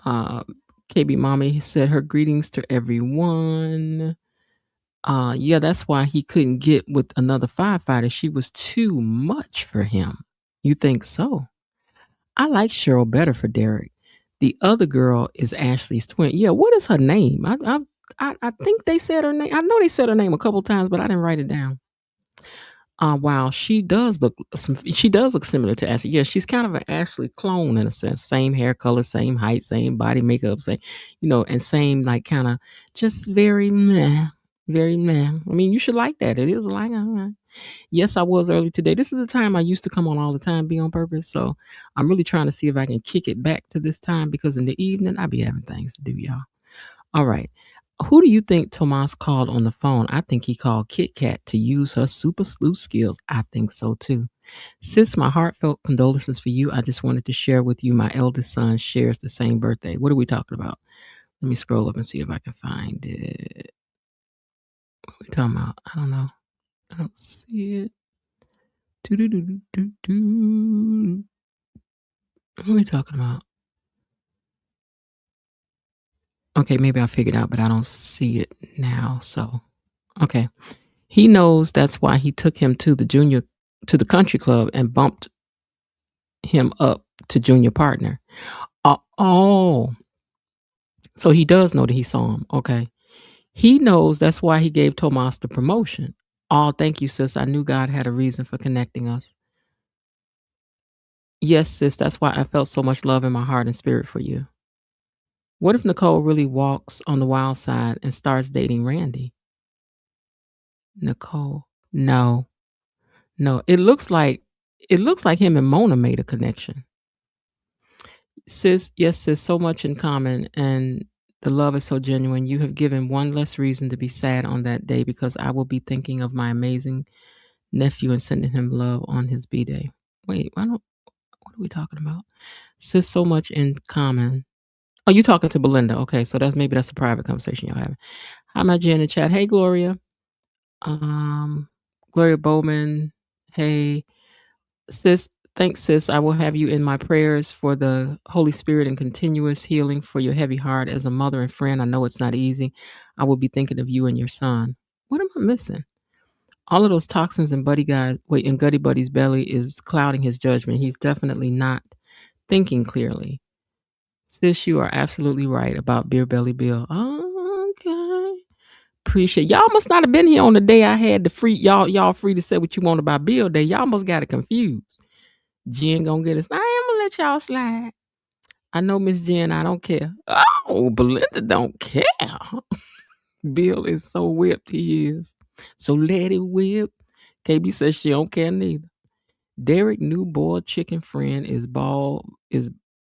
Um, KB Mommy said her greetings to everyone. Yeah, that's why he couldn't get with another firefighter. She was too much for him. You think so? I like Cheryl better for Derek. The other girl is Ashley's twin. Yeah, what is her name? I think they said her name. I know they said her name a couple times, but I didn't write it down. Wow, she does look similar to Ashley. Yeah, she's kind of an Ashley clone in a sense. Same hair color, same height, same body makeup, same, and same like kind of just very meh, very meh. I mean, you should like that. It is like, yes, I was early today. This is the time I used to come on all the time, be on purpose. So I'm really trying to see if I can kick it back to this time because in the evening I be having things to do, y'all. All right. Who do you think Tomas called on the phone? I think he called Kit Kat to use her super sleuth skills. I think so too. Sis, my heartfelt condolences for you. I just wanted to share with you my eldest son shares the same birthday. What are we talking about? Let me scroll up and see if I can find it. What are we talking about? I don't know. I don't see it. What are we talking about? Okay, maybe I figured out, but I don't see it now. So, okay. He knows that's why he took him to the country club and bumped him up to junior partner. Oh, so he does know that he saw him. Okay. He knows that's why he gave Tomas the promotion. Oh, thank you, sis. I knew God had a reason for connecting us. Yes, sis. That's why I felt so much love in my heart and spirit for you. What if Nicole really walks on the wild side and starts dating Randy? Nicole. No. It looks like him and Mona made a connection. Sis, yes, sis, so much in common and the love is so genuine. You have given one less reason to be sad on that day because I will be thinking of my amazing nephew and sending him love on his B-Day. Wait, what are we talking about? Sis, so much in common. Oh, you talking to Belinda. Okay, so maybe that's a private conversation y'all having. Hi, my Jen in the chat. Hey, Gloria. Gloria Bowman. Hey, sis. Thanks, sis. I will have you in my prayers for the Holy Spirit and continuous healing for your heavy heart as a mother and friend. I know it's not easy. I will be thinking of you and your son. What am I missing? All of those toxins in Gutty Buddy's belly is clouding his judgment. He's definitely not thinking clearly. Sis, you are absolutely right about Beer Belly Bill. Okay. Appreciate y'all must not have been here on the day I had the free y'all free to say what you want about Bill Day. Y'all must got it confused. Jen gonna get us. I am gonna let y'all slide. I know Miss Jen, I don't care. Oh, Belinda don't care. Bill is so whipped, he is. So let it whip. KB says she don't care neither. Derek new boiled chicken friend is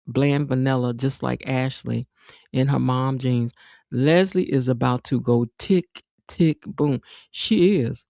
bland vanilla, just like Ashley in her mom jeans. Leslie is about to go tick, tick, boom. She is.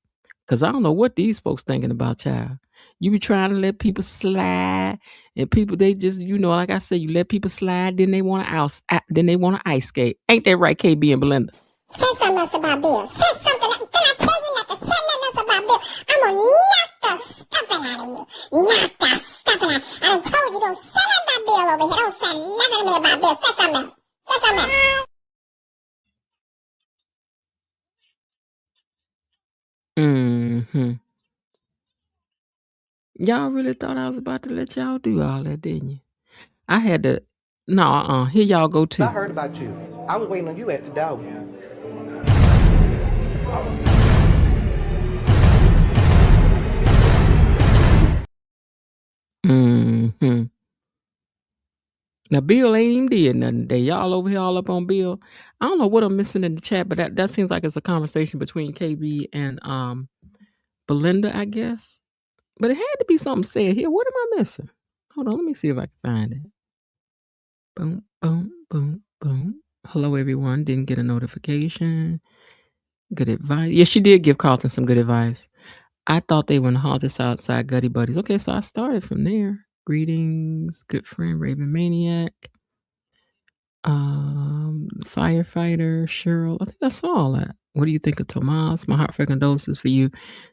Because I don't know what these folks thinking about, child. You be trying to let people slide, and people, they just, like I said, you let people slide, then they want to ice skate. Ain't that right, KB and Belinda? Say something else about Bill. Say something else. Did I tell you not to say nothing else about Bill? I'm gonna knock the stuffing out of you. Knock the stuffing out. I done told you don't say nothing about Bill over here. Don't say nothing to me about Bill. Say something else. Say something else. Mm-hmm. Y'all really thought I was about to let y'all do all that, didn't you? I had to. No, here y'all go too. I heard about you. I was waiting on you at the door. Mm-hmm. Now Bill ain't even did nothing today. Y'all over here all up on Bill. I don't know what I'm missing in the chat, but that seems like it's a conversation between KB and Belinda, I guess. But it had to be something said here. What am I missing? Hold on, let me see if I can find it. Boom, boom, boom, boom. Hello, everyone. Didn't get a notification. Good advice. Yeah, she did give Carlton some good advice. I thought they were in the hall just outside Gutty Buddies. Okay, so I started from there. Greetings, good friend Raven Maniac. Firefighter Cheryl. I think I saw all that. What do you think of Tomas? My heartfelt condolences for you.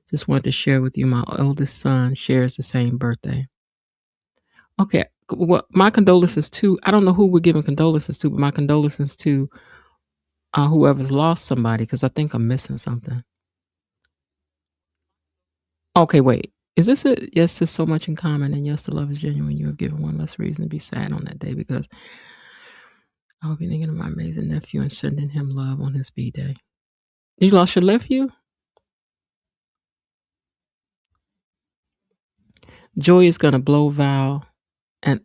Just wanted to share with you. My eldest son shares the same birthday. Okay, well, my condolences to. I don't know who we're giving condolences to, but my condolences to whoever's lost somebody, because I think I'm missing something. Okay, wait. Is this it? Yes, there's so much in common, and yes, the love is genuine. You have given one less reason to be sad on that day, because I will be thinking of my amazing nephew and sending him love on his B-day. You lost your nephew? Joy is gonna blow Val and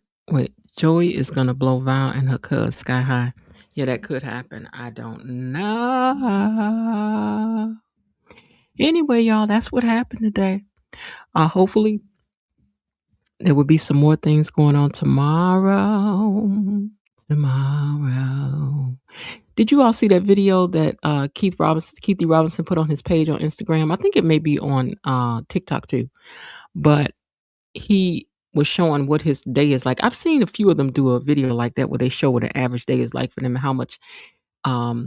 Joy is gonna blow Val and her cuz sky high. Yeah, that could happen. I don't know. Anyway, y'all, that's what happened today. Hopefully there will be some more things going on tomorrow. Did you all see that video that Keith Robinson put on his page on Instagram? I think it may be on TikTok too. But he was showing what his day is like. I've seen a few of them do a video like that where they show what an average day is like for them and how much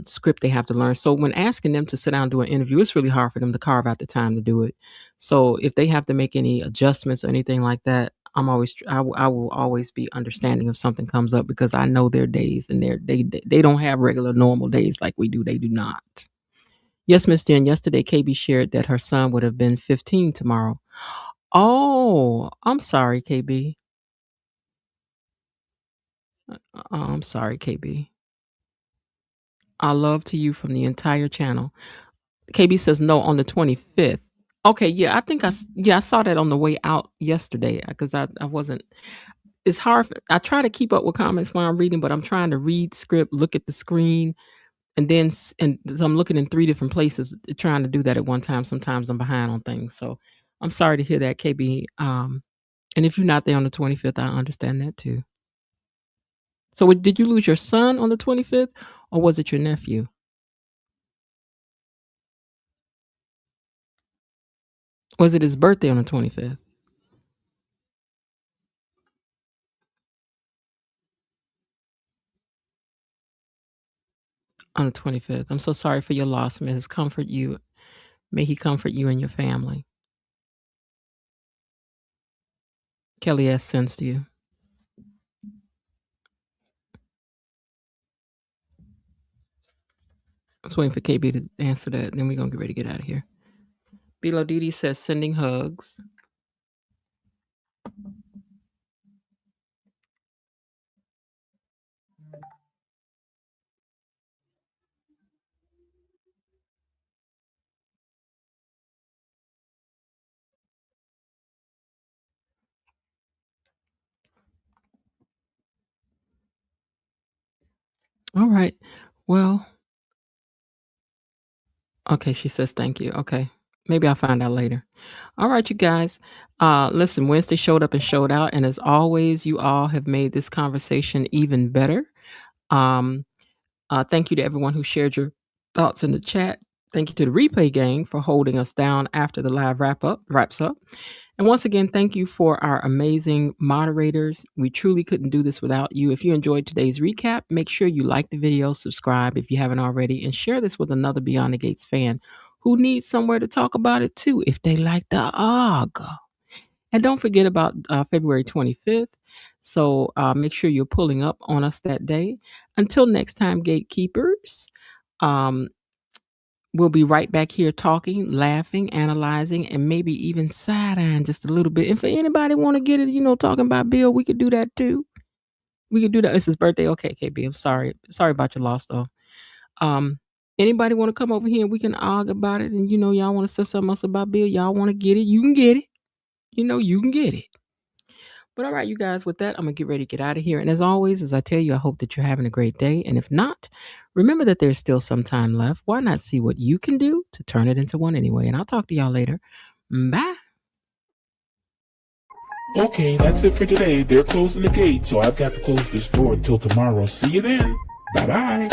script they have to learn. So when asking them to sit down and do an interview, it's really hard for them to carve out the time to do it. So if they have to make any adjustments or anything like that, I will always be understanding if something comes up, because I know their days and they don't have regular normal days like we do. They do not. Yes, Miss Jen. Yesterday, KB shared that her son would have been 15 tomorrow. Oh, I'm sorry, KB. I'm sorry, KB. I love to you from the entire channel. KB says no on the 25th. Okay, yeah, I think I saw that on the way out yesterday, because I wasn't. It's hard. I try to keep up with comments while I'm reading, but I'm trying to read script, look at the screen, and so I'm looking in 3 different places, trying to do that at one time. Sometimes I'm behind on things, so I'm sorry to hear that, KB. And if you're not there on the 25th, I understand that too. So did you lose your son on the 25th, or was it your nephew? Was it his birthday on the 25th? On the 25th. I'm so sorry for your loss, Mrs. Comfort you. May he comfort you and your family. Kelly S. sends to you. I was waiting for KB to answer that, and then we're going to get ready to get out of here. Bilo Didi says sending hugs. All right. Well, okay, she says thank you. Okay. Maybe I'll find out later. All right, you guys. Listen, Wednesday showed up and showed out. And as always, you all have made this conversation even better. Thank you to everyone who shared your thoughts in the chat. Thank you to the replay gang for holding us down after the live wraps up. And once again, thank you for our amazing moderators. We truly couldn't do this without you. If you enjoyed today's recap, make sure you like the video, subscribe if you haven't already, and share this with another Beyond the Gates fan who needs somewhere to talk about it too, if they like the AUG. And don't forget about February 25th. So make sure you're pulling up on us that day. Until next time, gatekeepers, we'll be right back here talking, laughing, analyzing, and maybe even side-eyeing just a little bit. And for anybody want to get it, talking about Bill, we could do that too. We could do that. It's his birthday. Okay, KB, I'm sorry. Sorry about your loss, though. Anybody want to come over here and we can argue about it? And, y'all want to say something else about Bill? Y'all want to get it? You can get it. You can get it. But all right, you guys, with that, I'm going to get ready to get out of here. And as always, as I tell you, I hope that you're having a great day. And if not, remember that there's still some time left. Why not see what you can do to turn it into one anyway? And I'll talk to y'all later. Bye. Okay, that's it for today. They're closing the gate, so I've got to close this door until tomorrow. See you then. Bye-bye.